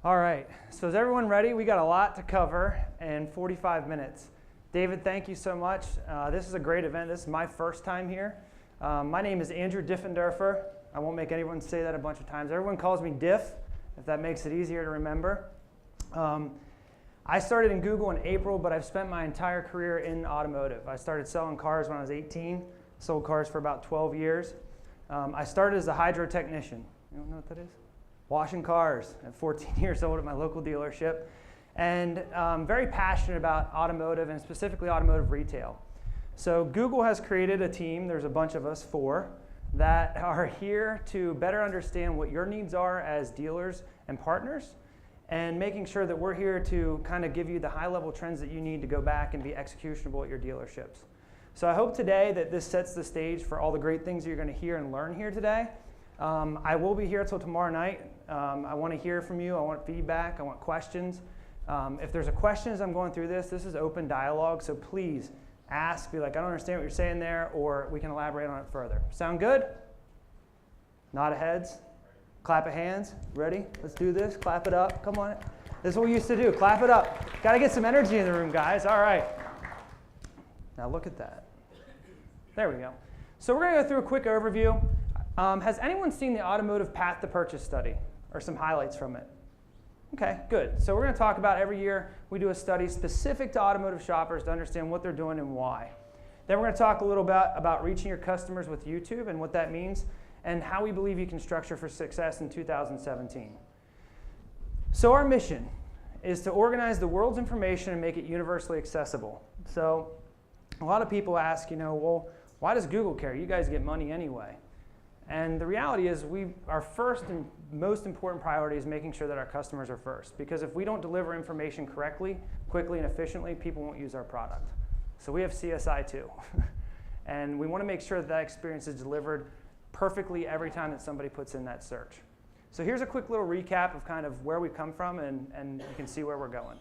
All right, so is everyone ready? We got a lot to cover in 45 minutes. David, thank you so much. This is a great event. This is my first time here. My name is Andrew Diffenderfer. I won't make anyone say that a bunch of times. Everyone calls me Diff, if that makes it easier to remember. I started in Google in April, but I've spent my entire career in automotive. I started selling cars when I was 18, sold cars for about 12 years. I started as a hydro technician. You don't know what that is? Washing cars at 14 years old at my local dealership. And very passionate about automotive and specifically automotive retail. So Google has created a team, there's a bunch of us, 4, that are here to better understand what your needs are as dealers and partners, and making sure that we're here to kind of give you the high-level trends that you need to go back and be executionable at your dealerships. So I hope today that this sets the stage for all the great things you're going to hear and learn here today. I will be here till tomorrow night. I want to hear from you. I want feedback. I want questions. If there's a question as I'm going through this is open dialogue, so please ask. Be like, I don't understand what you're saying there, or we can elaborate on it further. Sound good? Nod of heads. Clap of hands. Ready? Let's do this. Clap it up. Come on. This is what we used to do. Clap it up. Got to get some energy in the room, guys. All right. Now look at that. There we go. So we're going to go through a quick overview. Has anyone seen the Automotive Path to Purchase study, or some highlights from it? Okay, good. So we're going to talk about every year we do a study specific to automotive shoppers to understand what they're doing and why. Then we're going to talk a little bit about reaching your customers with YouTube and what that means, and how we believe you can structure for success in 2017. So our mission is to organize the world's information and make it universally accessible. So a lot of people ask, well, why does Google care? You guys get money anyway. And the reality is our first and most important priority is making sure that our customers are first. Because if we don't deliver information correctly, quickly, and efficiently, people won't use our product. So we have CSI too. And we want to make sure that that experience is delivered perfectly every time that somebody puts in that search. So here's a quick little recap of kind of where we've come from, and you can see where we're going.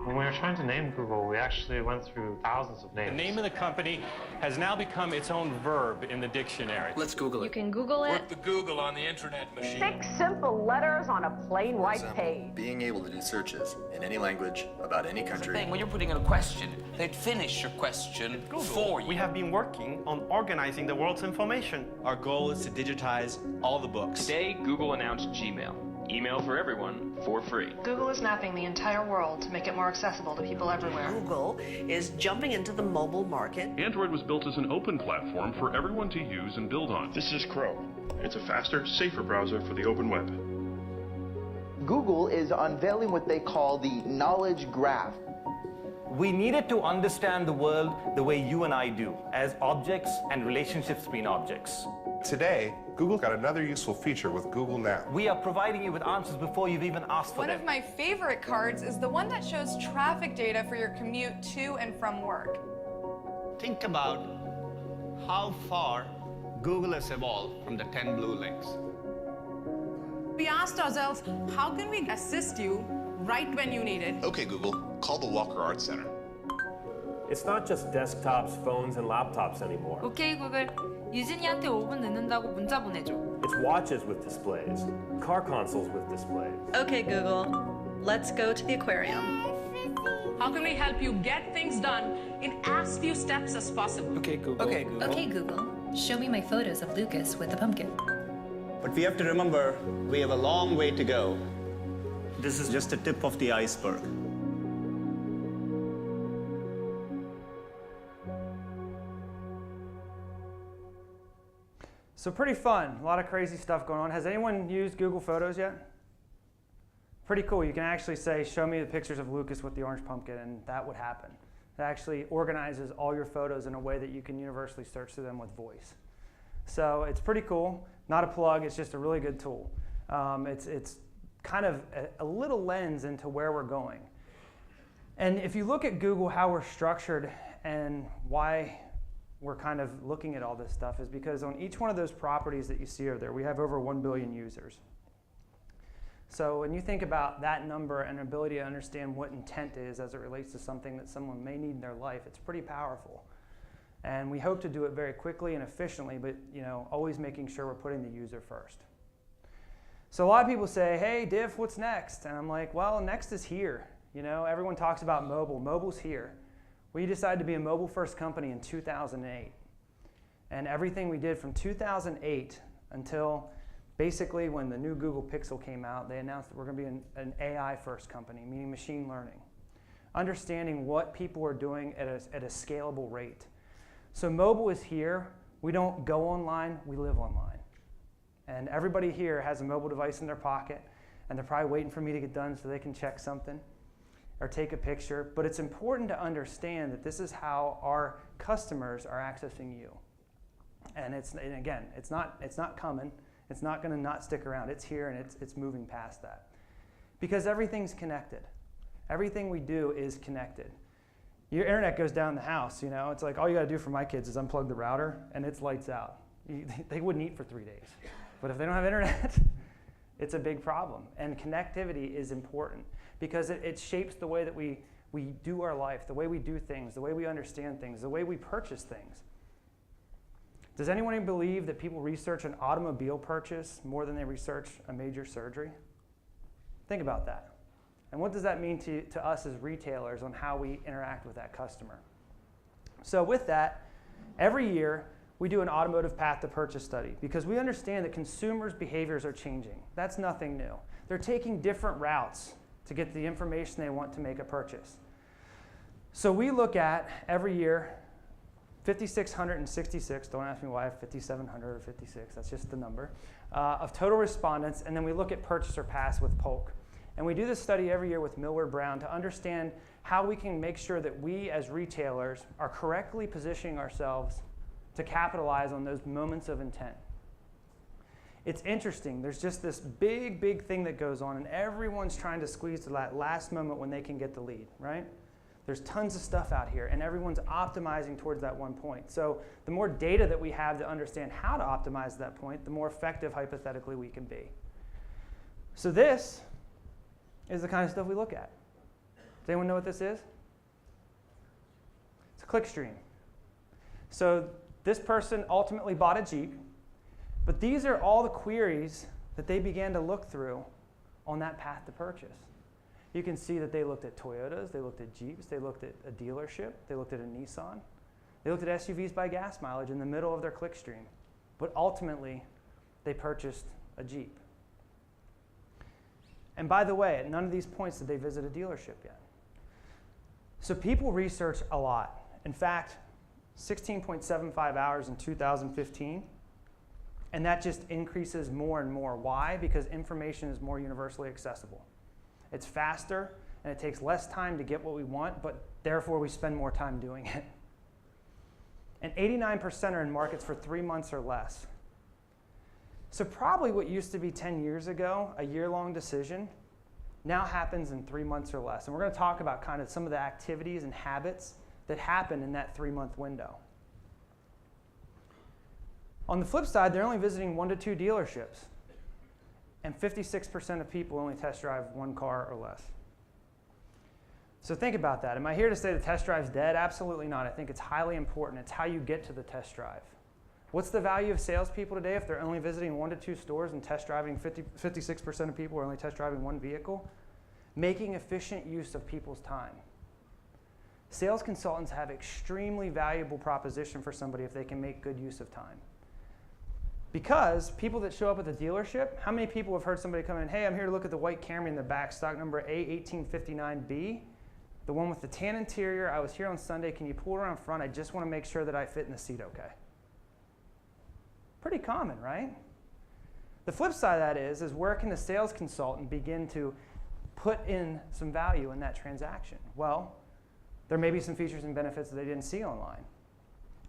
When we were trying to name Google, we actually went through thousands of names. The name of the company has now become its own verb in the dictionary. Let's Google it. You can Google it. Work the Google on the internet machine. 6 simple letters on a plain white page. Being able to do searches in any language about any country. When you're putting in a question, they'd finish your question for you. We have been working on organizing the world's information. Our goal is to digitize all the books. Today, Google announced Gmail. Email for everyone for free. Google is mapping the entire world to make it more accessible to people everywhere. Google is jumping into the mobile market. Android was built as an open platform for everyone to use and build on. This is Chrome. It's a faster, safer browser for the open web. Google is unveiling what they call the knowledge graph. We needed to understand the world the way you and I do, as objects and relationships between objects. Today, Google got another useful feature with Google Now. We are providing you with answers before you've even asked for them. One of my favorite cards is the one that shows traffic data for your commute to and from work. Think about how far Google has evolved from the 10 blue links. We asked ourselves, how can we assist you right when you need it? Okay, Google, call the Walker Art Center. It's not just desktops, phones, and laptops anymore. Okay, Google. 유진이한테 5분 늦는다고 문자 보내줘. It's watches with displays, car consoles with displays. Okay, Google. Let's go to the aquarium. How can we help you get things done in as few steps as possible? Okay, Google. Okay, Google. Okay, Google. Show me my photos of Lucas with the pumpkin. But we have to remember, we have a long way to go. This is just the tip of the iceberg. So pretty fun, a lot of crazy stuff going on. Has anyone used Google Photos yet? Pretty cool. You can actually say, show me the pictures of Lucas with the orange pumpkin, and that would happen. It actually organizes all your photos in a way that you can universally search through them with voice. So it's pretty cool. Not a plug, it's just a really good tool. It's kind of a little lens into where we're going. And if you look at Google, how we're structured and why we're kind of looking at all this stuff is because on each one of those properties that you see over there, we have over 1 billion users. So when you think about that number and ability to understand what intent is as it relates to something that someone may need in their life, it's pretty powerful. And we hope to do it very quickly and efficiently, but always making sure we're putting the user first. So a lot of people say, hey, Diff, what's next? And I'm like, well, next is here. You know, everyone talks about mobile. Mobile's here. We decided to be a mobile-first company in 2008. And everything we did from 2008 until basically when the new Google Pixel came out, they announced that we're going to be an AI-first company, meaning machine learning. Understanding what people are doing at a scalable rate. So mobile is here. We don't go online, we live online. And everybody here has a mobile device in their pocket, and they're probably waiting for me to get done so they can check something or take a picture. But it's important to understand that this is how our customers are accessing you. And again, it's not coming. It's not going to not stick around. It's here, and it's moving past that. Because everything's connected. Everything we do is connected. Your internet goes down in the house, you know. It's like all you got to do for my kids is unplug the router, and it's lights out. They wouldn't eat for 3 days. But if they don't have internet, it's a big problem. And connectivity is important because it shapes the way that we do our life, the way we do things, the way we understand things, the way we purchase things. Does anyone believe that people research an automobile purchase more than they research a major surgery? Think about that. And what does that mean to us as retailers on how we interact with that customer? So with that, every year, we do an automotive path to purchase study because we understand that consumers' behaviors are changing. That's nothing new. They're taking different routes to get the information they want to make a purchase. So we look at, every year, 5,666, don't ask me why I have 5,700 or 56, that's just the number, of total respondents, and then we look at purchaser paths with Polk. And we do this study every year with Millward Brown to understand how we can make sure that we as retailers are correctly positioning ourselves to capitalize on those moments of intent. It's interesting. There's just this big thing that goes on, and everyone's trying to squeeze to that last moment when they can get the lead, right? There's tons of stuff out here, and everyone's optimizing towards that one point. So the more data that we have to understand how to optimize that point, the more effective, hypothetically, we can be. So this is the kind of stuff we look at. Does anyone know what this is? It's a clickstream. So this person ultimately bought a Jeep, but these are all the queries that they began to look through on that path to purchase. You can see that they looked at Toyotas, they looked at Jeeps, they looked at a dealership, they looked at a Nissan, they looked at SUVs by gas mileage in the middle of their clickstream, but ultimately they purchased a Jeep. And by the way, at none of these points did they visit a dealership yet. So people research a lot. In fact, 16.75 hours in 2015, and that just increases more and more. Why? Because information is more universally accessible. It's faster, and it takes less time to get what we want, but therefore we spend more time doing it. And 89% are in markets for 3 months or less. So probably what used to be 10 years ago, a year-long decision, now happens in 3 months or less. And we're going to talk about kind of some of the activities and habits that happen in that 3-month window. On the flip side, they're only visiting 1 to 2 dealerships. And 56% of people only test drive 1 car or less. So think about that. Am I here to say the test drive's dead? Absolutely not. I think it's highly important. It's how you get to the test drive. What's the value of salespeople today if they're only visiting 1 to 2 stores and test driving 56% of people are only test driving 1 vehicle? Making efficient use of people's time. Sales consultants have extremely valuable proposition for somebody if they can make good use of time. Because people that show up at the dealership, how many people have heard somebody come in, hey, I'm here to look at the white Camry in the back, stock number A1859B, the one with the tan interior, I was here on Sunday, can you pull around front? I just want to make sure that I fit in the seat okay. Pretty common, right? The flip side of that is where can the sales consultant begin to put in some value in that transaction? Well, there may be some features and benefits that they didn't see online.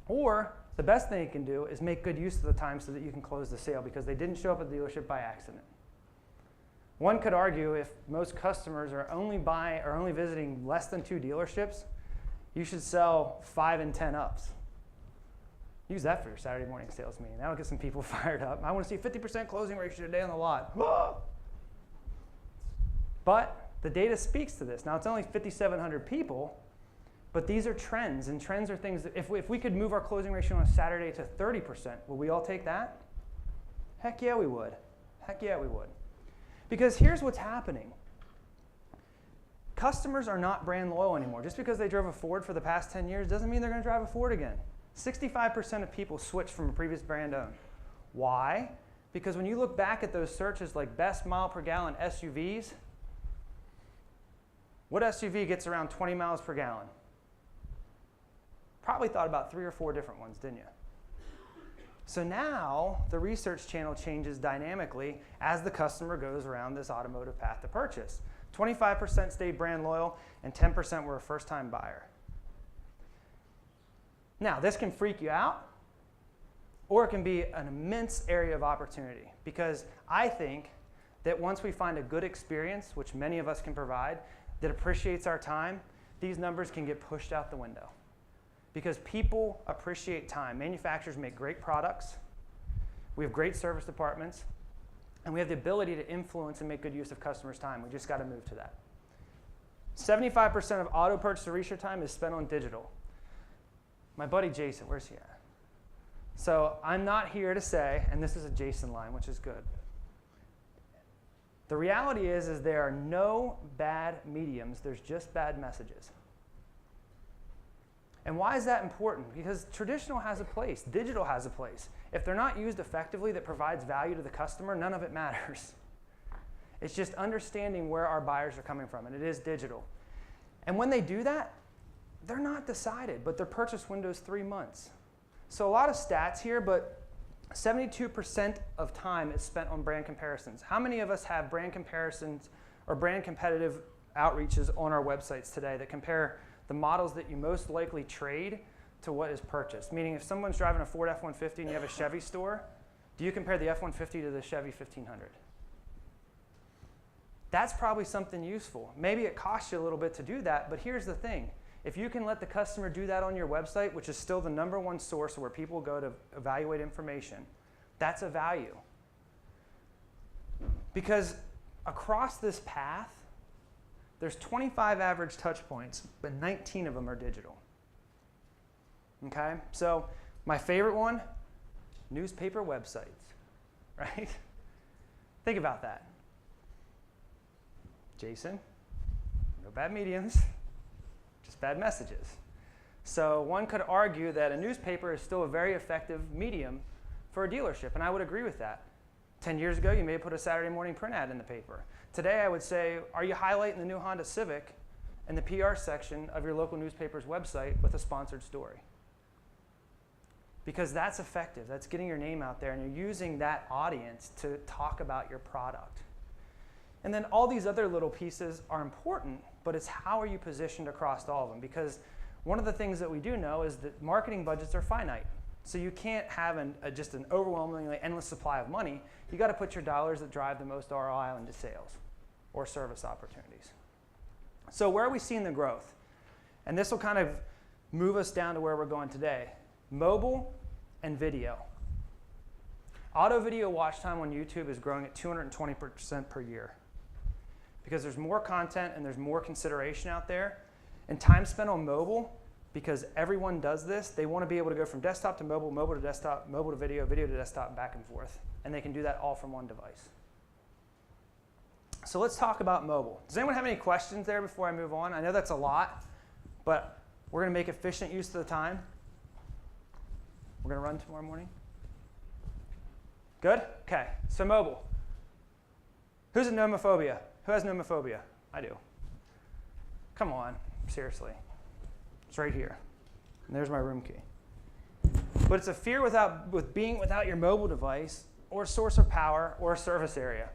Or the best thing you can do is make good use of the time so that you can close the sale because they didn't show up at the dealership by accident. One could argue if most customers are only visiting less than 2 dealerships, you should sell 5 and 10 ups. Use that for your Saturday morning sales meeting. That'll get some people fired up. I want to see 50% closing ratio today on the lot. But the data speaks to this. Now, it's only 5,700 people, but these are trends, and trends are things that if we could move our closing ratio on a Saturday to 30%, would we all take that? Heck yeah, we would. Heck yeah, we would. Because here's what's happening. Customers are not brand loyal anymore. Just because they drove a Ford for the past 10 years doesn't mean they're going to drive a Ford again. 65% of people switch from a previous brand owned. Why? Because when you look back at those searches like best mile per gallon SUVs, what SUV gets around 20 miles per gallon? Probably thought about 3 or 4 different ones, didn't you? So now the research channel changes dynamically as the customer goes around this automotive path to purchase. 25% stayed brand loyal and 10% were a first-time buyer. Now, this can freak you out, or it can be an immense area of opportunity, because I think that once we find a good experience, which many of us can provide, that appreciates our time, these numbers can get pushed out the window. Because people appreciate time. Manufacturers make great products. We have great service departments. And we have the ability to influence and make good use of customers' time. We just got to move to that. 75% of auto purchase or research time is spent on digital. My buddy Jason, where's he at? So I'm not here to say, and this is a Jason line, which is good. The reality is there are no bad mediums. There's just bad messages. And why is that important? Because traditional has a place. Digital has a place. If they're not used effectively that provides value to the customer, none of it matters. It's just understanding where our buyers are coming from, and it is digital. And when they do that, they're not decided, but their purchase window is 3 months. So a lot of stats here, but 72% of time is spent on brand comparisons. How many of us have brand comparisons or brand competitive outreaches on our websites today that compare the models that you most likely trade to what is purchased? Meaning if someone's driving a Ford F-150 and you have a Chevy store, do you compare the F-150 to the Chevy 1500? That's probably something useful. Maybe it costs you a little bit to do that, but here's the thing. If you can let the customer do that on your website, which is still the #1 source where people go to evaluate information, that's a value. Because across this path, there's 25 average touch points, but 19 of them are digital. Okay, so my favorite one, newspaper websites, right? Think about that. Jason, no bad mediums, just bad messages. So one could argue that a newspaper is still a very effective medium for a dealership, and I would agree with that. 10 years ago, you may have put a Saturday morning print ad in the paper. Today, I would say, are you highlighting the new Honda Civic in the PR section of your local newspaper's website with a sponsored story? Because that's effective. That's getting your name out there, and you're using that audience to talk about your product. And then all these other little pieces are important, but it's how are you positioned across all of them? Because one of the things that we do know is that marketing budgets are finite. So you can't have just an overwhelmingly endless supply of money. You got to put your dollars that drive the most ROI into sales or service opportunities. So where are we seeing the growth? And this will kind of move us down to where we're going today. Mobile and video. Auto video watch time on YouTube is growing at 220% per year. Because there's more content and there's more consideration out there. And time spent on mobile, because everyone does this, they want to be able to go from desktop to mobile, mobile to desktop, mobile to video, video to desktop, back and forth. And they can do that all from one device. So let's talk about mobile. Does anyone have any questions there before I move on? I know that's a lot, but we're going to make efficient use of the time. We're going to run tomorrow morning. Good? Okay, so mobile. Who's a nomophobia? Who has nomophobia? I do. Come on, seriously. It's right here. And there's my room key. But it's a fear with being without your mobile device or source of power or service area.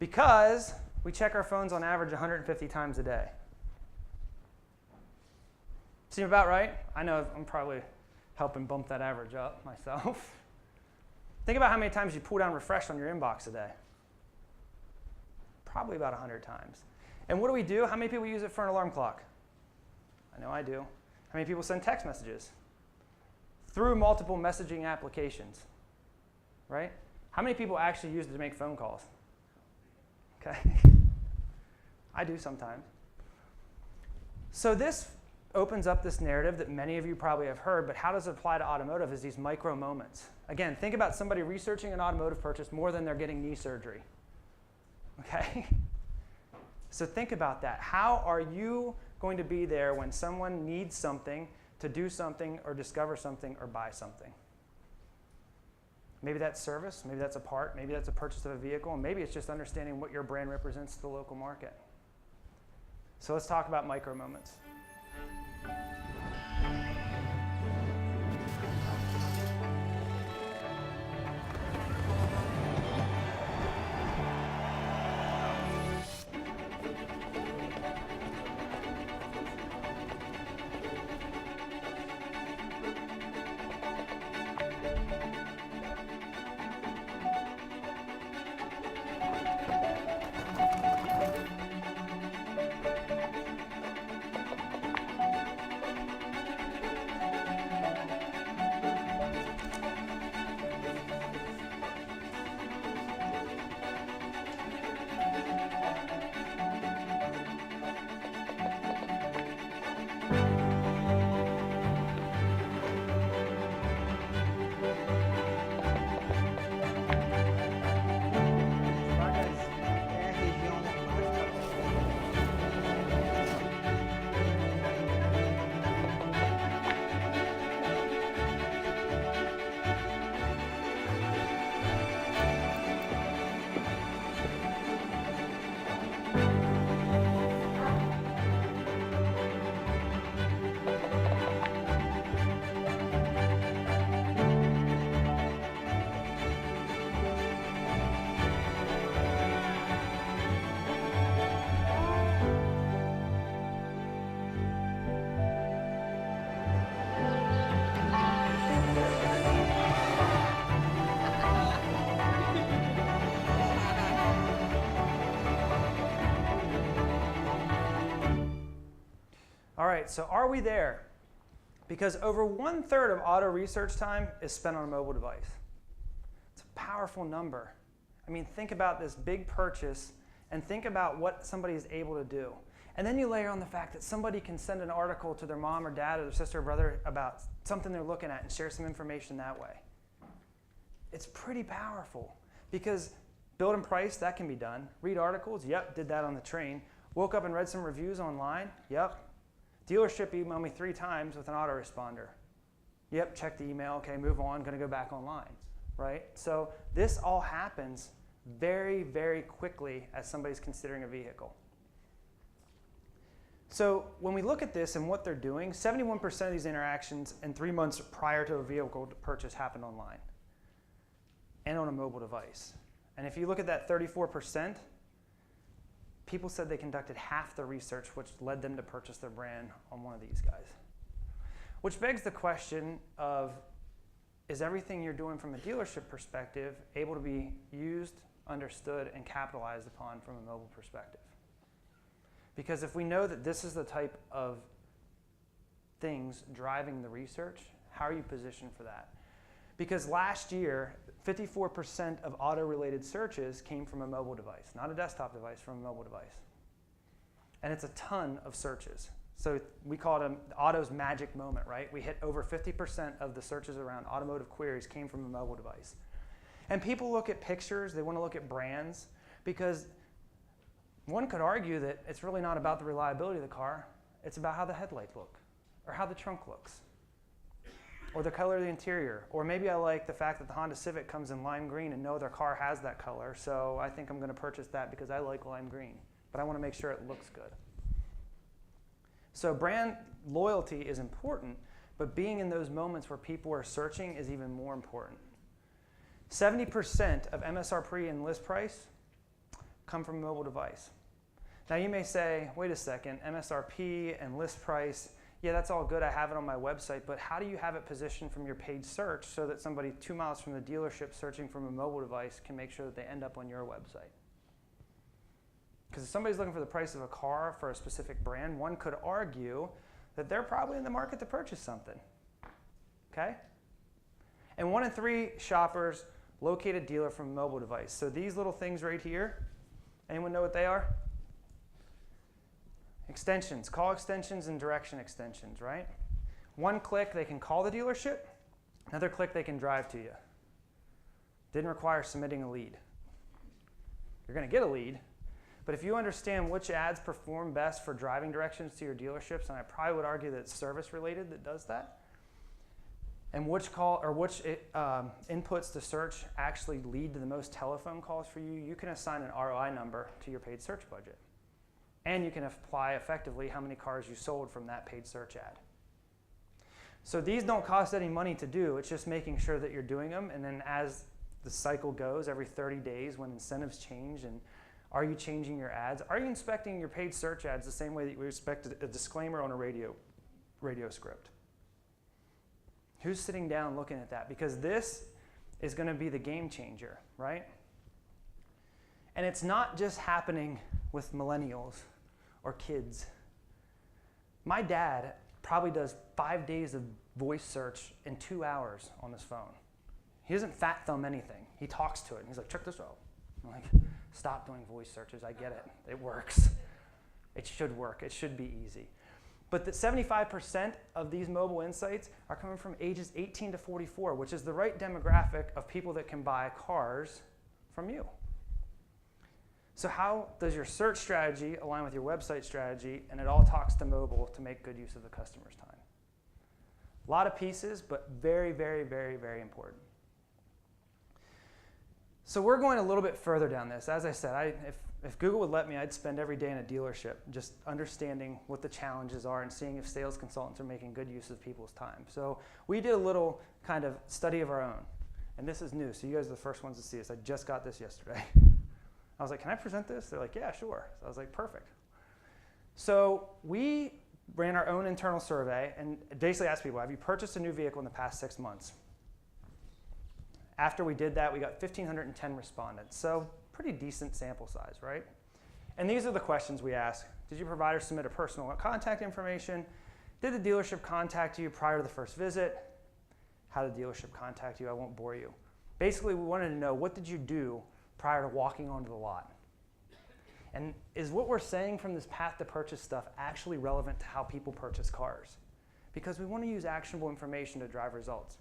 Because we check our phones on average 150 times a day. Seem about right? I know I'm probably helping bump that average up myself. Think about how many times you pull down refresh on your inbox a day. Probably about 100 times. And what do? How many people use it for an alarm clock? I know I do. How many people send text messages? Through multiple messaging applications, right? How many people actually use it to make phone calls? Okay. I do sometimes. So this opens up this narrative that many of you probably have heard, but how does it apply to automotive is these micro moments. Again, think about somebody researching an automotive purchase more than they're getting knee surgery. okay? So think about that. How are you going to be there when someone needs something to do something or discover something or buy something? Maybe that's service, maybe that's a part, maybe that's a purchase of a vehicle, and maybe it's just understanding what your brand represents to the local market. So let's talk about micro-moments. All right, so are we there? Because over 1/3 of auto research time is spent on a mobile device. It's a powerful number. I mean, think about this big purchase and think about what somebody is able to do. And then you layer on the fact that somebody can send an article to their mom or dad or their sister or brother about something they're looking at and share some information that way. It's pretty powerful because build and price, that can be done. Read articles, yep, did that on the train. Woke up and read some reviews online, yep. Dealership emailed me 3 times with an autoresponder. Yep, check the email, okay, move on, gonna go back online, right? So this all happens very, very quickly as somebody's considering a vehicle. So when we look at this and what they're doing, 71% of these interactions in 3 months prior to a vehicle purchase happened online and on a mobile device. And if you look at that 34%, people said they conducted half the research which led them to purchase their brand on one of these guys. Which begs the question of, is everything you're doing from a dealership perspective able to be used, understood, and capitalized upon from a mobile perspective? Because if we know that this is the type of things driving the research, how are you positioned for that? Because last year, 54% of auto-related searches came from a mobile device, not a desktop device, from a mobile device. And it's a ton of searches. So we call it auto's magic moment, right? We hit over 50% of the searches around automotive queries came from a mobile device. And people look at pictures, they want to look at brands, because one could argue that it's really not about the reliability of the car, it's about how the headlights look, or how the trunk looks, or the color of the interior. Or maybe I like the fact that the Honda Civic comes in lime green and no other car has that color, so I think I'm going to purchase that because I like lime green, but I want to make sure it looks good. So brand loyalty is important, but being in those moments where people are searching is even more important. 70% of MSRP and list price come from a mobile device. Now you may say, wait a second, MSRP and list price, yeah, that's all good, I have it on my website, but how do you have it positioned from your paid search so that somebody 2 miles from the dealership searching from a mobile device can make sure that they end up on your website? Because if somebody's looking for the price of a car for a specific brand, one could argue that they're probably in the market to purchase something, okay? And 1 in 3 shoppers locate a dealer from a mobile device. So these little things right here, anyone know what they are? Extensions, call extensions and direction extensions, right? 1 click, they can call the dealership. Another click, they can drive to you. Didn't require submitting a lead. You're going to get a lead, But if you understand which ads perform best for driving directions to your dealerships, and I probably would argue that it's service related that does that, and which inputs to search actually lead to the most telephone calls for you, you can assign an ROI number to your paid search budget. And you can apply effectively how many cars you sold from that paid search ad. So these don't cost any money to do. It's just making sure that you're doing them. And then as the cycle goes, every 30 days when incentives change, and are you changing your ads? Are you inspecting your paid search ads the same way that you would expect a disclaimer on a radio script? Who's sitting down looking at that? Because this is going to be the game changer, right? And it's not just happening with millennials or kids. My dad probably does 5 days of voice search in 2 hours on his phone. He doesn't fat thumb anything. He talks to it, and he's like, check this out. I'm like, stop doing voice searches. I get it. It works. It should work. It should be easy. But that 75% of these mobile insights are coming from ages 18 to 44, which is the right demographic of people that can buy cars from you. So how does your search strategy align with your website strategy? And it all talks to mobile to make good use of the customer's time. A lot of pieces, but very, very, very, very important. So we're going a little bit further down this. As I said, if Google would let me, I'd spend every day in a dealership just understanding what the challenges are and seeing if sales consultants are making good use of people's time. So we did a little kind of study of our own. And this is new, so you guys are the first ones to see this. I just got this yesterday. I was like, can I present this? They're like, yeah, sure. So I was like, perfect. So we ran our own internal survey and basically asked people, have you purchased a new vehicle in the past 6 months? After we did that, we got 1,510 respondents. So pretty decent sample size, right? And these are the questions we ask. Did your provider submit a personal contact information? Did the dealership contact you prior to the first visit? How did the dealership contact you? I won't bore you. Basically, we wanted to know, what did you do prior to walking onto the lot? And is what we're saying from this path to purchase stuff actually relevant to how people purchase cars? Because we want to use actionable information to drive results.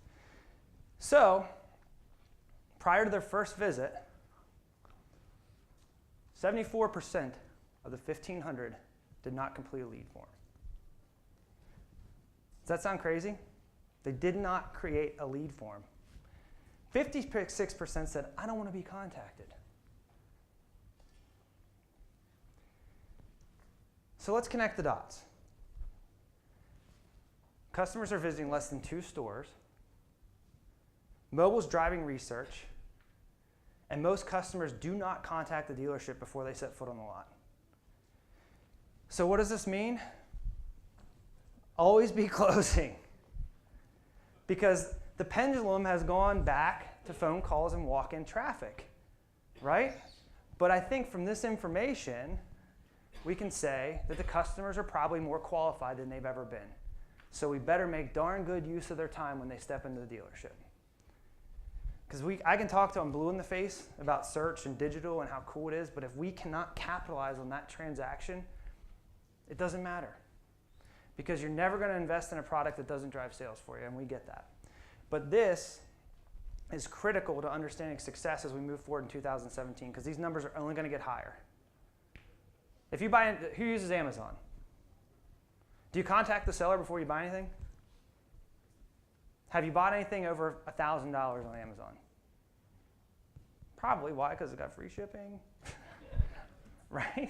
So, prior to their first visit, 74% of the 1,500 did not complete a lead form. Does that sound crazy? They did not create a lead form. 56% said, I don't want to be contacted. So let's connect the dots. Customers are visiting less than 2 stores. Mobile's driving research. And most customers do not contact the dealership before they set foot on the lot. So what does this mean? Always be closing. Because the pendulum has gone back to phone calls and walk-in traffic, right? But I think from this information, we can say that the customers are probably more qualified than they've ever been. So we better make darn good use of their time when they step into the dealership. Because I can talk to them blue in the face about search and digital and how cool it is, but if we cannot capitalize on that transaction, it doesn't matter. Because you're never going to invest in a product that doesn't drive sales for you, and we get that. But this is critical to understanding success as we move forward in 2017, because these numbers are only going to get higher. If you buy, who uses Amazon? Do you contact the seller before you buy anything? Have you bought anything over $1,000 on Amazon? Probably. Why? Because it got free shipping, right?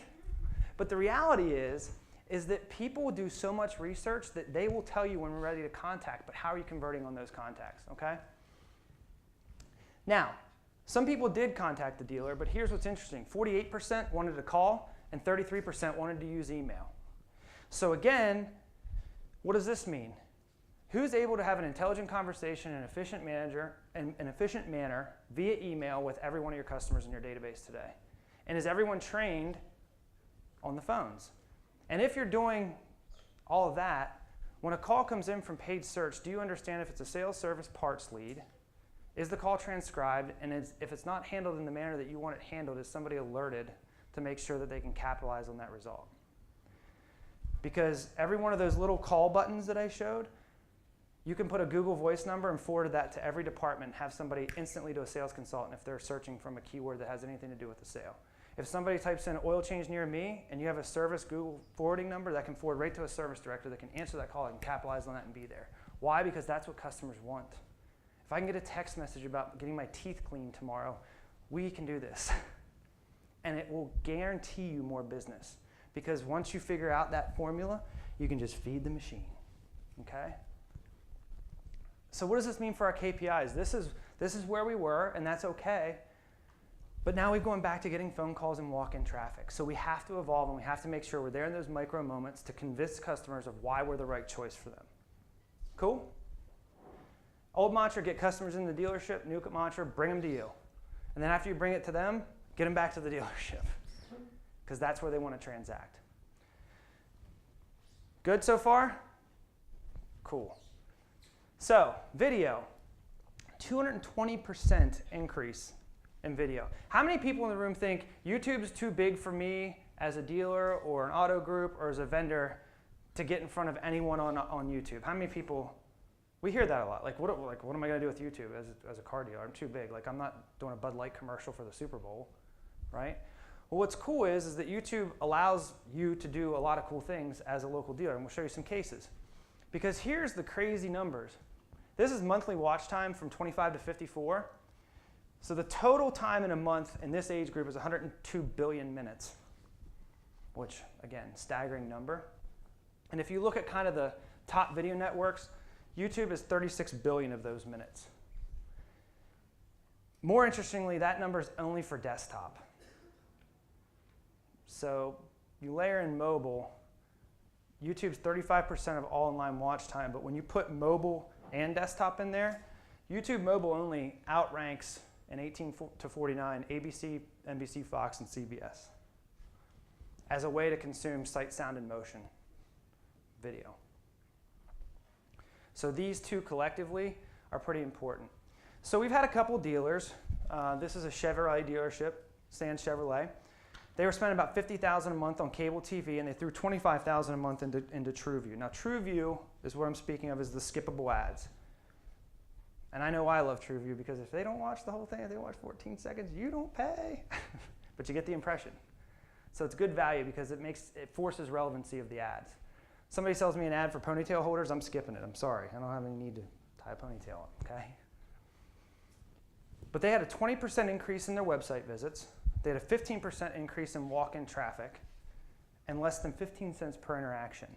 But the reality is that people do so much research that they will tell you when we're ready to contact, but how are you converting on those contacts, okay? Now, some people did contact the dealer, but here's what's interesting. 48% wanted to call, and 33% wanted to use email. So again, what does this mean? Who's able to have an intelligent conversation in an efficient manner via email with every one of your customers in your database today? And is everyone trained on the phones? And if you're doing all of that, when a call comes in from paid search, do you understand if it's a sales service parts lead? Is the call transcribed? And if it's not handled in the manner that you want it handled, is somebody alerted to make sure that they can capitalize on that result? Because every one of those little call buttons that I showed, you can put a Google Voice number and forward that to every department and have somebody instantly to a sales consultant if they're searching from a keyword that has anything to do with the sale. If somebody types in oil change near me and you have a service Google forwarding number, that can forward right to a service director that can answer that call and capitalize on that and be there. Why? Because that's what customers want. If I can get a text message about getting my teeth cleaned tomorrow, we can do this. And it will guarantee you more business. Because once you figure out that formula, you can just feed the machine, okay? So what does this mean for our KPIs? This is where we were, and that's okay. But now we're going back to getting phone calls and walk-in traffic. So we have to evolve, and we have to make sure we're there in those micro moments to convince customers of why we're the right choice for them. Cool? Old mantra, get customers in the dealership. New mantra, bring them to you. And then after you bring it to them, get them back to the dealership. Because that's where they want to transact. Good so far? Cool. So, video. 220% increase in video. How many people in the room think YouTube is too big for me as a dealer or an auto group or as a vendor to get in front of anyone on YouTube? How many people? We hear that a lot. Like, what am I going to do with YouTube as a car dealer? I'm too big. Like, I'm not doing a Bud Light commercial for the Super Bowl, right? Well, what's cool is that YouTube allows you to do a lot of cool things as a local dealer, and we'll show you some cases. Because here's the crazy numbers. This is monthly watch time from 25 to 54. So the total time in a month in this age group is 102 billion minutes, which, again, staggering number. And if you look at kind of the top video networks, YouTube is 36 billion of those minutes. More interestingly, that number is only for desktop. So you layer in mobile, YouTube's 35% of all online watch time, but when you put mobile and desktop in there, YouTube mobile only outranks in 18 to 49 ABC, NBC, Fox, and CBS as a way to consume sight, sound, and motion video. So these two collectively are pretty important. So we've had a couple dealers. This is a Chevrolet dealership, Sands Chevrolet. They were spending about $50,000 a month on cable TV, and they threw $25,000 a month into TrueView. Now, TrueView is what I'm speaking of, is the skippable ads. And I know I love TrueView because if they don't watch the whole thing, if they watch 14 seconds, you don't pay. But you get the impression. So it's good value because it forces relevancy of the ads. Somebody sells me an ad for ponytail holders, I'm skipping it. I'm sorry. I don't have any need to tie a ponytail on, okay? But they had a 20% increase in their website visits. They had a 15% increase in walk-in traffic and less than 15 cents per interaction.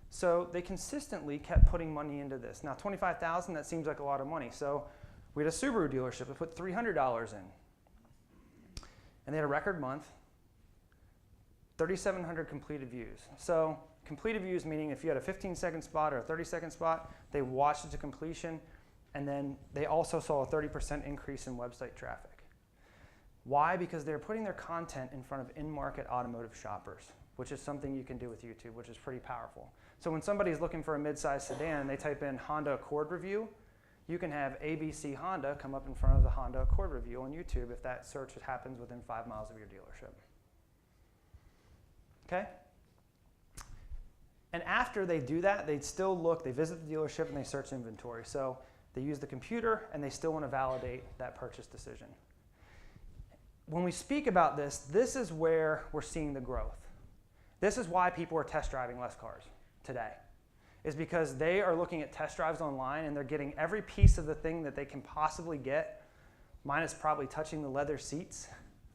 So they consistently kept putting money into this. Now, $25,000, that seems like a lot of money. So we had a Subaru dealership that put $300 in. And they had a record month, 3,700 completed views. So completed views meaning if you had a 15-second spot or a 30-second spot, they watched it to completion, and then they also saw a 30% increase in website traffic. Why? Because they're putting their content in front of in-market automotive shoppers, which is something you can do with YouTube, which is pretty powerful. So when somebody's looking for a mid-size sedan, they type in Honda Accord review, you can have ABC Honda come up in front of the Honda Accord review on YouTube if that search happens within 5 miles of your dealership. Okay? And after they do that, they still look, they visit the dealership and they search inventory. So they use the computer and they still want to validate that purchase decision. When we speak about this, this is where we're seeing the growth. This is why people are test driving less cars today, is because they are looking at test drives online and they're getting every piece of the thing that they can possibly get, minus probably touching the leather seats,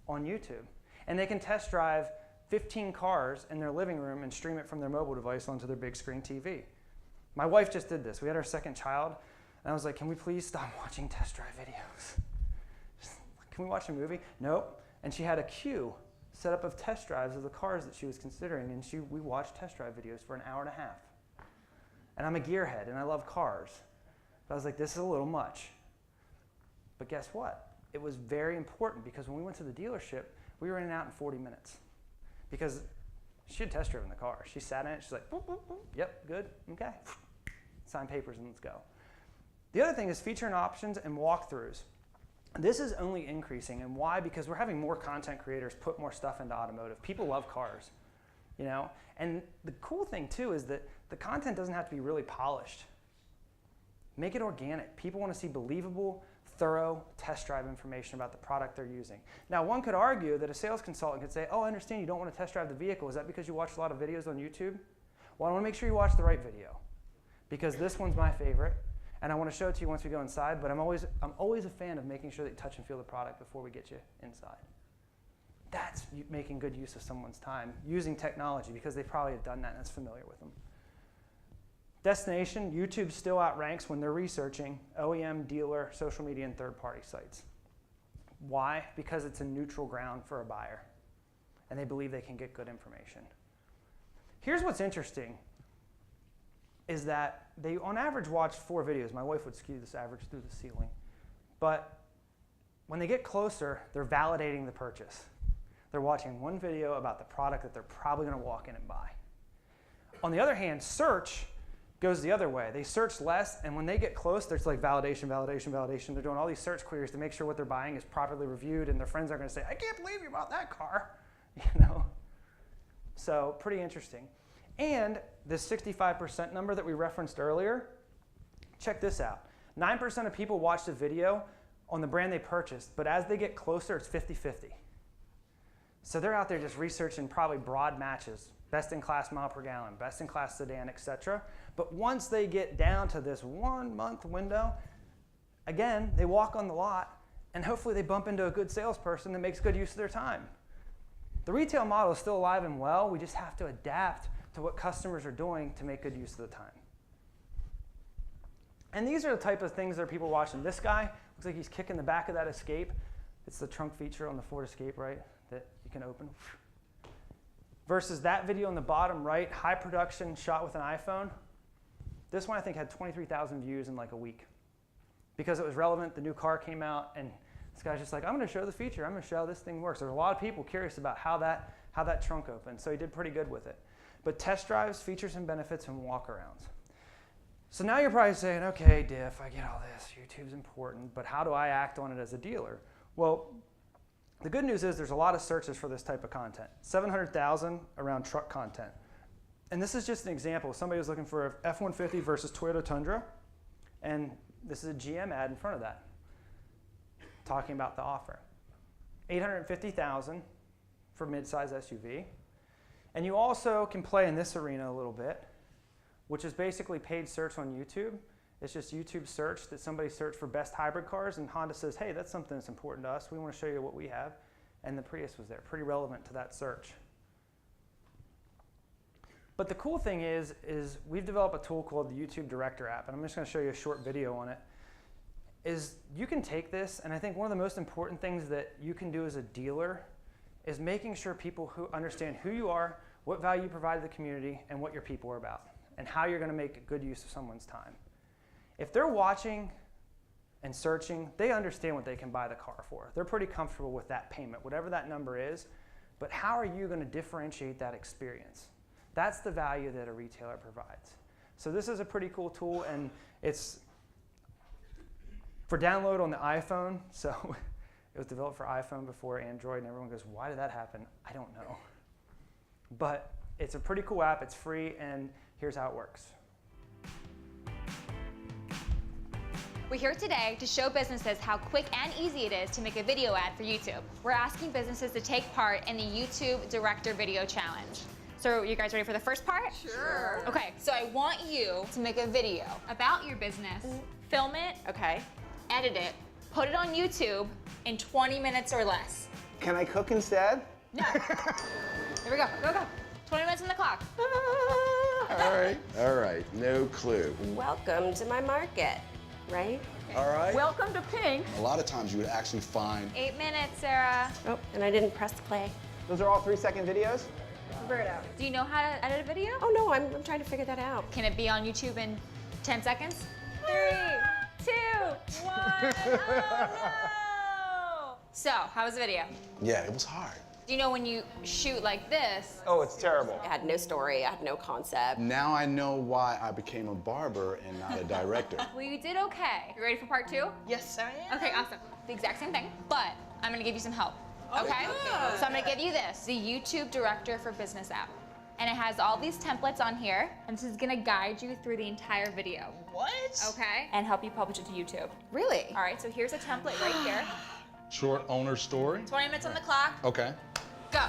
on YouTube. And they can test drive 15 cars in their living room and stream it from their mobile device onto their big screen TV. My wife just did this. We had our second child, and I was like, can we please stop watching test drive videos? Can we watch a movie? Nope. And she had a queue set up of test drives of the cars that she was considering, and we watched test drive videos for an hour and a half. And I'm a gearhead, and I love cars. But I was like, this is a little much. But guess what? It was very important because when we went to the dealership, we were in and out in 40 minutes. Because she had test driven the car. She sat in it, she's like, boop, boop, boop. Yep, good, okay. Sign papers and let's go. The other thing is feature and options and walkthroughs. This is only increasing, and why? Because we're having more content creators put more stuff into automotive. People love cars, you know? And the cool thing too is that the content doesn't have to be really polished. Make it organic. People want to see believable, thorough test drive information about the product they're using. Now, one could argue that a sales consultant could say, oh, I understand you don't want to test drive the vehicle. Is that because you watch a lot of videos on YouTube? Well, I want to make sure you watch the right video, because this one's my favorite, and I want to show it to you once we go inside, but I'm always a fan of making sure that you touch and feel the product before we get you inside. That's making good use of someone's time, using technology, because they probably have done that and it's familiar with them. Destination, YouTube still outranks when they're researching OEM, dealer, social media, and third-party sites. Why? Because it's a neutral ground for a buyer, and they believe they can get good information. Here's what's interesting, is that they, on average, watch 4 videos. My wife would skew this average through the ceiling. But when they get closer, they're validating the purchase. They're watching 1 video about the product that they're probably going to walk in and buy. On the other hand, search goes the other way. They search less, and when they get close, there's like validation, validation, validation. They're doing all these search queries to make sure what they're buying is properly reviewed, and their friends are going to say, I can't believe you bought that car. You know? So pretty interesting. And this 65% number that we referenced earlier, check this out. 9% of people watch the video on the brand they purchased, but as they get closer, it's 50-50. So they're out there just researching probably broad matches, best-in-class mile per gallon, best-in-class sedan, etc. But once they get down to this 1-month window, again, they walk on the lot, and hopefully they bump into a good salesperson that makes good use of their time. The retail model is still alive and well. We just have to adapt to what customers are doing to make good use of the time. And these are the type of things that are people watching. This guy looks like he's kicking the back of that Escape. It's the trunk feature on the Ford Escape, right, that you can open. Versus that video on the bottom right, high production shot with an iPhone. This one I think had 23,000 views in like a week. Because it was relevant, the new car came out, and this guy's just like, I'm going to show the feature. I'm going to show how this thing works. There's a lot of people curious about how that trunk opens, so he did pretty good with it. But test drives, features and benefits, and walkarounds. So now you're probably saying, okay, Diff, I get all this. YouTube's important, but how do I act on it as a dealer? Well, the good news is there's a lot of searches for this type of content. 700,000 around truck content. And this is just an example. Somebody was looking for a F-150 versus Toyota Tundra, and this is a GM ad in front of that, talking about the offer. 850,000 for midsize SUV. And you also can play in this arena a little bit, which is basically paid search on YouTube. It's just YouTube search that somebody searched for best hybrid cars, and Honda says, hey, that's something that's important to us. We want to show you what we have. And the Prius was there, pretty relevant to that search. But the cool thing is we've developed a tool called the YouTube Director app, and I'm just going to show you a short video on it. Is you can take this, and I think one of the most important things that you can do as a dealer is making sure people who understand who you are, what value you provide to the community, and what your people are about, and how you're going to make good use of someone's time. If they're watching and searching, they understand what they can buy the car for. They're pretty comfortable with that payment, whatever that number is, but how are you going to differentiate that experience? That's the value that a retailer provides. So this is a pretty cool tool, and it's for download on the iPhone, so it was developed for iPhone before Android, and everyone goes, why did that happen? I don't know. But it's a pretty cool app, it's free, and here's how it works. We're here today to show businesses how quick and easy it is to make a video ad for YouTube. We're asking businesses to take part in the YouTube Director Video Challenge. So you guys ready for the first part? Sure. Okay, so I want you to make a video about your business, film it, Okay. edit it, put it on YouTube in 20 minutes or less. Can I cook instead? No. Here we go, go, go. 20 minutes on the clock. All right, no clue. Welcome to my market, right? All right. Welcome to Pink. A lot of times you would actually find 8 minutes, Sarah. Oh, and I didn't press play. Those are all 3-second videos? Roberto, do you know how to edit a video? Oh no, I'm trying to figure that out. Can it be on YouTube in 10 seconds? 3, 2, 1. Oh no! So, how was the video? yeah, it was hard. Do you know when you shoot like this? Oh, it's terrible. I had no story, I had no concept. Now I know why I became a barber and not a director. Well, you did okay. You ready for part 2? Yes, I am. Okay, awesome. The exact same thing, but I'm gonna give you some help. Okay? So I'm gonna give you this, the YouTube Director for Business app. and it has all these templates on here. And this is gonna guide you through the entire video. What? Okay. And help you publish it to YouTube. Really? All right, so here's a template right here. Short owner story. 20 minutes on the clock. Okay. Go,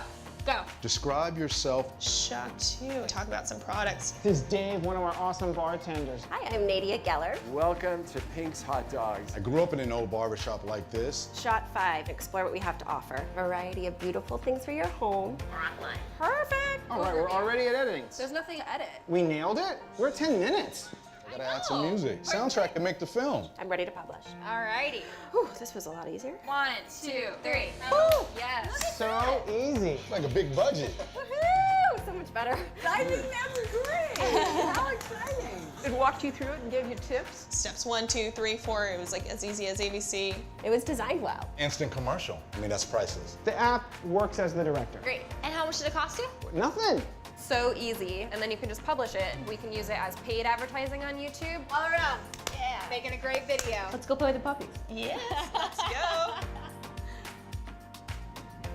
go. Describe yourself. Shocked too. Talk about some products. This is Dave, one of our awesome bartenders. Hi, I'm Nadia Geller. Welcome to Pink's Hot Dogs. I grew up in an old barbershop like this. Shot 5, explore what we have to offer. Variety of beautiful things for your home. Or online. Perfect. All right, we're already at editing. There's nothing to edit. We nailed it. We're at 10 minutes. I gotta add some music. Soundtrack to make the film. I'm ready to publish. Alrighty. Whew, this was a lot easier. 1, 2, 3. Woo! Yes. So easy. It's like a big budget. Woohoo! So much better. I think that's great. How exciting. It walked you through it and gave you tips. Steps 1, 2, 3, 4. It was like as easy as ABC. It was designed well. Instant commercial. I mean, that's priceless. The app works as the director. Great. And how much did it cost you? Nothing. So easy, and then you can just publish it. We can use it as paid advertising on YouTube. All around. Yeah. Making a great video. Let's go play with the puppies. Yes, let's go.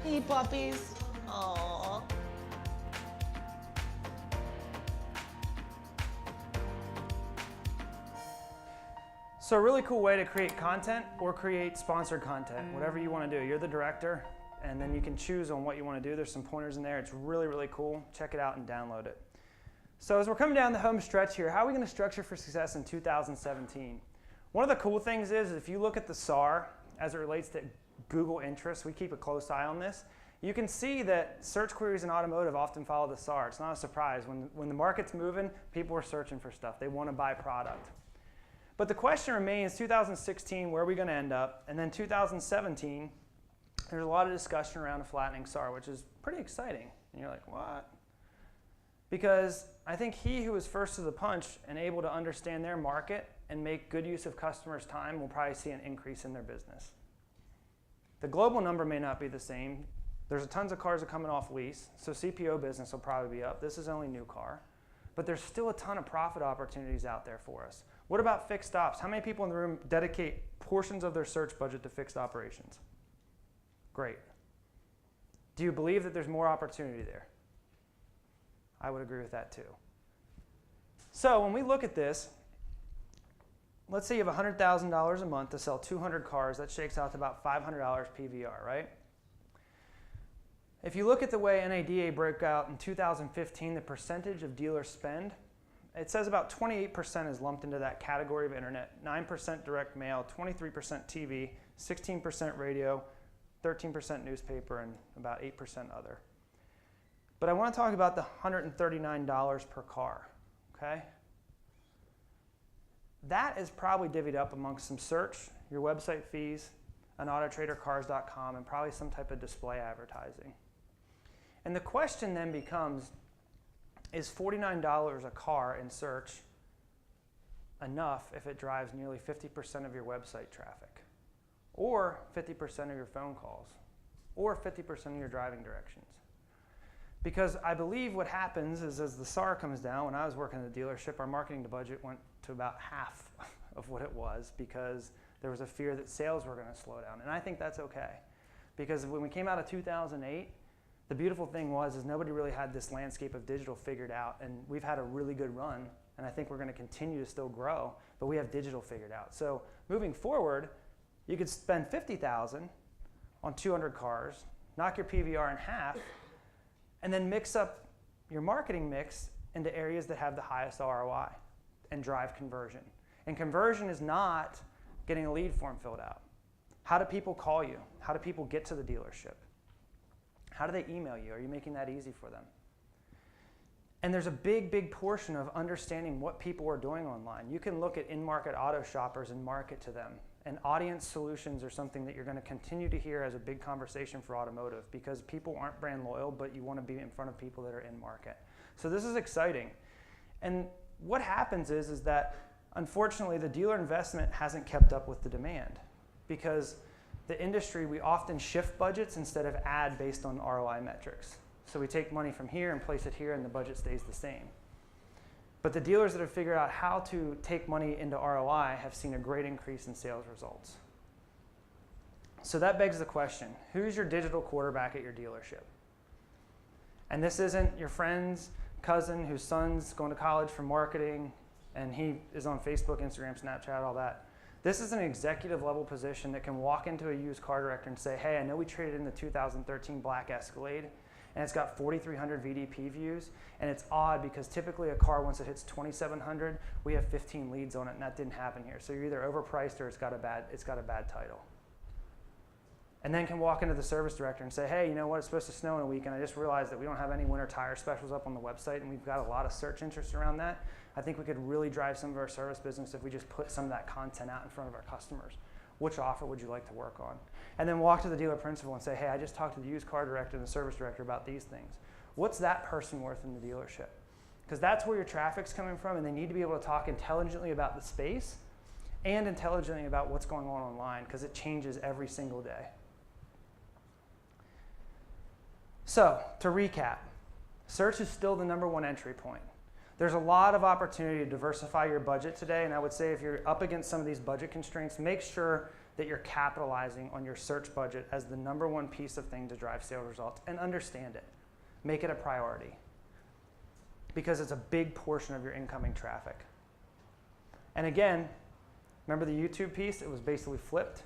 Hey, puppies. Aww. So a really cool way to create content or create sponsored content, whatever you want to do. You're the director, and then you can choose on what you want to do. There's some pointers in there. It's really, really cool. Check it out and download it. So as we're coming down the home stretch here, how are we going to structure for success in 2017? One of the cool things is if you look at the SAR as it relates to Google interests, we keep a close eye on this. You can see that search queries in automotive often follow the SAR. It's not a surprise. When the market's moving, people are searching for stuff. They want to buy product. But the question remains, 2016, where are we going to end up? And then 2017, there's a lot of discussion around a flattening SAR, which is pretty exciting. And you're like, what? Because I think he who is first to the punch and able to understand their market and make good use of customers' time will probably see an increase in their business. The global number may not be the same. There's tons of cars that are coming off lease, so CPO business will probably be up. This is only new car. But there's still a ton of profit opportunities out there for us. What about fixed ops? How many people in the room dedicate portions of their search budget to fixed operations? Great. Do you believe that there's more opportunity there? I would agree with that too. So when we look at this, let's say you have $100,000 a month to sell 200 cars. That shakes out to about $500 PVR, right? If you look at the way NADA broke out in 2015, the percentage of dealer spend, it says about 28% is lumped into that category of internet, 9% direct mail, 23% TV, 16% radio, 13% newspaper, and about 8% other. But I want to talk about the $139 per car, okay? That is probably divvied up amongst some search, your website fees, an autotradercars.com, and probably some type of display advertising. And the question then becomes, is $49 a car in search enough if it drives nearly 50% of your website traffic, or 50% of your phone calls, or 50% of your driving directions? Because I believe what happens is as the SAR comes down, when I was working at the dealership, our marketing budget went to about half of what it was because there was a fear that sales were going to slow down. And I think that's okay. Because when we came out of 2008, the beautiful thing is nobody really had this landscape of digital figured out, and we've had a really good run, and I think we're going to continue to still grow, but we have digital figured out. So moving forward, you could spend $50,000 on 200 cars, knock your PVR in half, and then mix up your marketing mix into areas that have the highest ROI and drive conversion. And conversion is not getting a lead form filled out. How do people call you? How do people get to the dealership? How do they email you? Are you making that easy for them? And there's a big, big portion of understanding what people are doing online. You can look at in-market auto shoppers and market to them. And audience solutions are something that you're going to continue to hear as a big conversation for automotive because people aren't brand loyal, but you want to be in front of people that are in market. So this is exciting. And what happens is that unfortunately the dealer investment hasn't kept up with the demand because the industry, we often shift budgets instead of add based on ROI metrics. So we take money from here and place it here and the budget stays the same. But the dealers that have figured out how to take money into ROI have seen a great increase in sales results. So that begs the question, who's your digital quarterback at your dealership? And this isn't your friend's cousin whose son's going to college for marketing, and he is on Facebook, Instagram, Snapchat, all that. This is an executive level position that can walk into a used car director and say, hey, I know we traded in the 2013 black Escalade, and it's got 4,300 VDP views, and it's odd because typically a car, once it hits 2,700, we have 15 leads on it, and that didn't happen here. So you're either overpriced or it's got a bad title. And then can walk into the service director and say, hey, you know what, it's supposed to snow in a week, and I just realized that we don't have any winter tire specials up on the website, and we've got a lot of search interest around that. I think we could really drive some of our service business if we just put some of that content out in front of our customers. Which offer would you like to work on? And then walk to the dealer principal and say, hey, I just talked to the used car director and the service director about these things. What's that person worth in the dealership? Because that's where your traffic's coming from, and they need to be able to talk intelligently about the space and intelligently about what's going on online, because it changes every single day. So, to recap, search is still the #1 entry point. There's a lot of opportunity to diversify your budget today, and I would say if you're up against some of these budget constraints, make sure that you're capitalizing on your search budget as the #1 piece of thing to drive sales results, and understand it. Make it a priority, because it's a big portion of your incoming traffic. And again, remember the YouTube piece? It was basically flipped.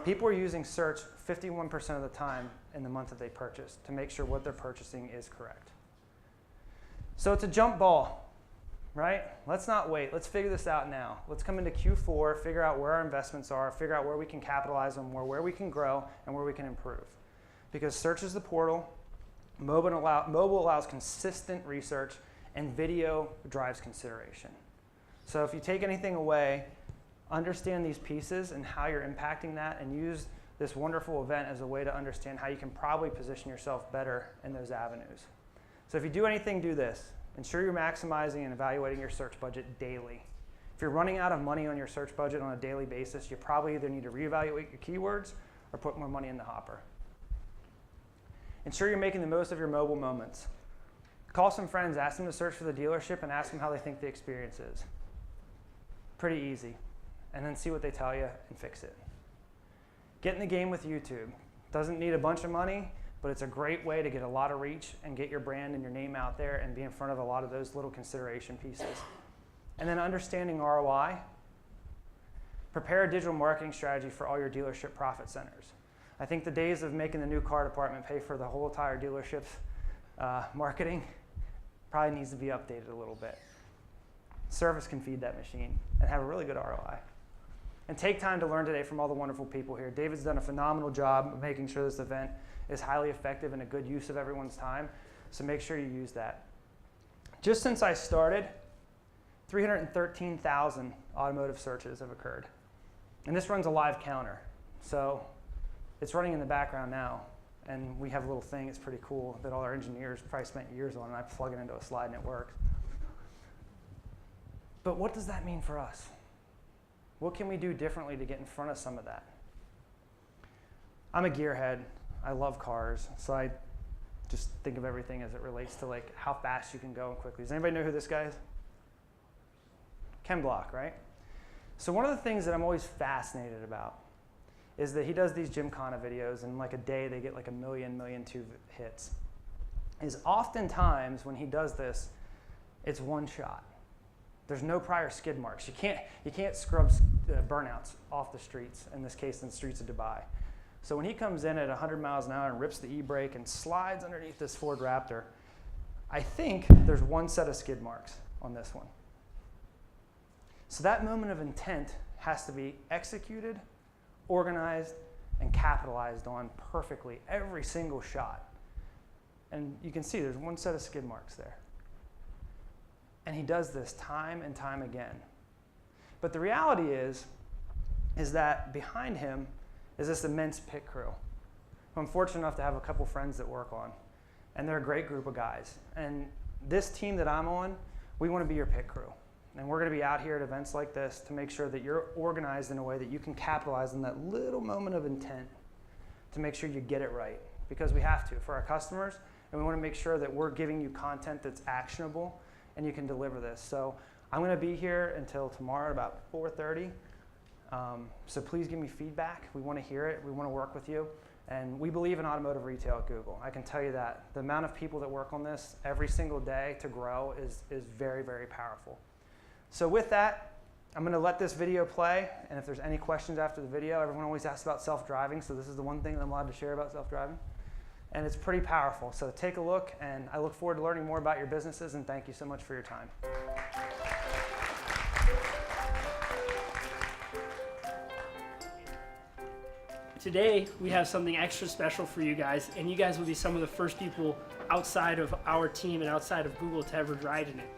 People are using search 51% of the time in the month that they purchase to make sure what they're purchasing is correct. So it's a jump ball, right? Let's not wait. Let's figure this out now. Let's come into Q4, figure out where our investments are, figure out where we can capitalize on more, where we can grow, and where we can improve. Because search is the portal, mobile allows consistent research, and video drives consideration. So if you take anything away, understand these pieces and how you're impacting that, and use this wonderful event as a way to understand how you can probably position yourself better in those avenues. So if you do anything, do this. Ensure you're maximizing and evaluating your search budget daily. If you're running out of money on your search budget on a daily basis, you probably either need to reevaluate your keywords or put more money in the hopper. Ensure you're making the most of your mobile moments. Call some friends, ask them to search for the dealership, and ask them how they think the experience is. Pretty easy. And then see what they tell you and fix it. Get in the game with YouTube. Doesn't need a bunch of money, but it's a great way to get a lot of reach and get your brand and your name out there and be in front of a lot of those little consideration pieces. And then understanding ROI. Prepare a digital marketing strategy for all your dealership profit centers. I think the days of making the new car department pay for the whole entire dealership's marketing probably needs to be updated a little bit. Service can feed that machine and have a really good ROI. And take time to learn today from all the wonderful people here. David's done a phenomenal job of making sure this event is highly effective and a good use of everyone's time, so make sure you use that. Just since I started, 313,000 automotive searches have occurred. And this runs a live counter, so it's running in the background now, and we have a little thing, it's pretty cool, that all our engineers probably spent years on, and I plug it into a slide and it works. But what does that mean for us? What can we do differently to get in front of some of that? I'm a gearhead. I love cars, so I just think of everything as it relates to like how fast you can go and quickly. Does anybody know who this guy is? Ken Block, right? So one of the things that I'm always fascinated about is that he does these Gymkhana videos, and like a day they get like 1 million, 1.2 million hits. Is oftentimes when he does this, it's one shot. There's no prior skid marks. You can't scrub burnouts off the streets, in this case in the streets of Dubai. So when he comes in at 100 miles an hour and rips the e-brake and slides underneath this Ford Raptor, I think there's one set of skid marks on this one. So that moment of intent has to be executed, organized, and capitalized on perfectly every single shot. And you can see there's one set of skid marks there. And he does this time and time again. But the reality is that behind him is this immense pit crew, who I'm fortunate enough to have a couple friends that work on. And they're a great group of guys. And this team that I'm on, we want to be your pit crew. And we're going to be out here at events like this to make sure that you're organized in a way that you can capitalize on that little moment of intent to make sure you get it right. Because we have to for our customers, and we want to make sure that we're giving you content that's actionable and you can deliver this. So I'm going to be here until tomorrow at about 4:30. So please give me feedback. We want to hear it. We want to work with you. And we believe in automotive retail at Google. I can tell you that. The amount of people that work on this every single day to grow is very, very powerful. So with that, I'm going to let this video play, and if there's any questions after the video, everyone always asks about self-driving, so this is the one thing that I'm allowed to share about self-driving. And it's pretty powerful, so take a look, and I look forward to learning more about your businesses, and thank you so much for your time. Today, we have something extra special for you guys, and you guys will be some of the first people outside of our team and outside of Google to ever ride in it.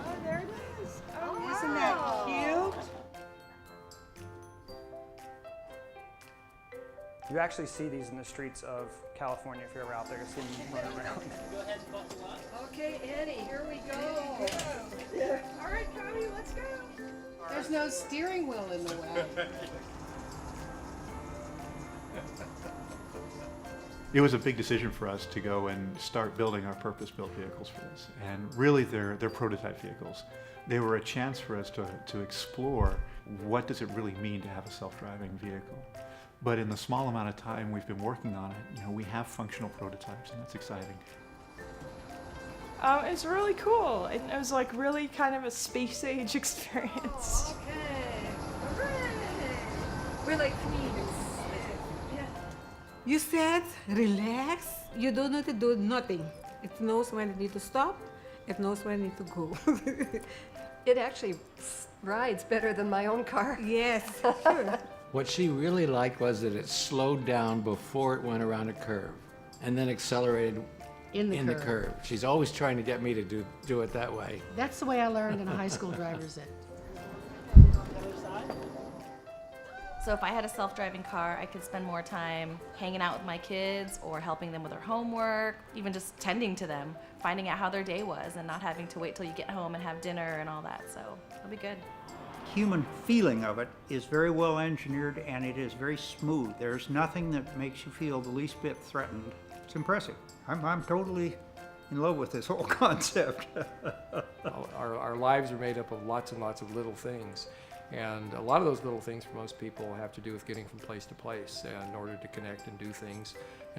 Oh, there it is. Oh, isn't that cute? You actually see these in the streets of California if you're ever out there. You'll see them running around. Go ahead and buckle up. Okay, Annie, here we go. All right, Connie, let's go. There's no steering wheel in the way. It was a big decision for us to go and start building our purpose-built vehicles for this. And really, they're prototype vehicles. They were a chance for us to explore what does it really mean to have a self-driving vehicle. But in the small amount of time we've been working on it, we have functional prototypes, and that's exciting. It's really cool. It was like really kind of a space age experience. Okay. Hooray. We're like queens. Yeah. You said relax. You don't need to do nothing. It knows when you need to stop. It knows when you need to go. It actually rides better than my own car. Yes, sure. What she really liked was that it slowed down before it went around a curve and then accelerated in the curve. She's always trying to get me to do it that way. That's the way I learned in a high school driver's ed. So if I had a self-driving car, I could spend more time hanging out with my kids or helping them with their homework, even just tending to them, finding out how their day was and not having to wait till you get home and have dinner and all that. So it'll be good. Human feeling of it is very well engineered, and it is very smooth. There's nothing that makes you feel the least bit threatened. It's impressive. I'm totally in love with this whole concept. Our lives are made up of lots and lots of little things. And a lot of those little things for most people have to do with getting from place to place in order to connect and do things,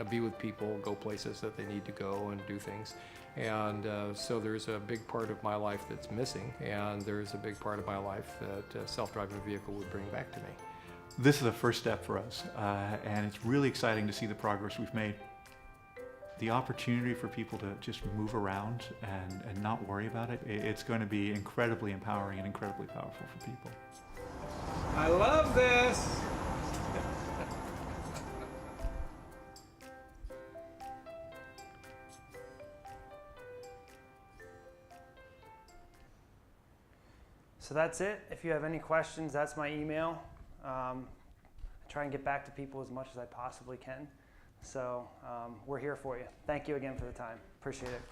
be with people, go places that they need to go and do things. And so there's a big part of my life that's missing, and there's a big part of my life that a self-driving vehicle would bring back to me. This is the first step for us, and it's really exciting to see the progress we've made. The opportunity for people to just move around and not worry about it, it's going to be incredibly empowering and incredibly powerful for people. I love this. So that's it. If you have any questions, that's my email. I try and get back to people as much as I possibly can. So we're here for you. Thank you again for the time. Appreciate it.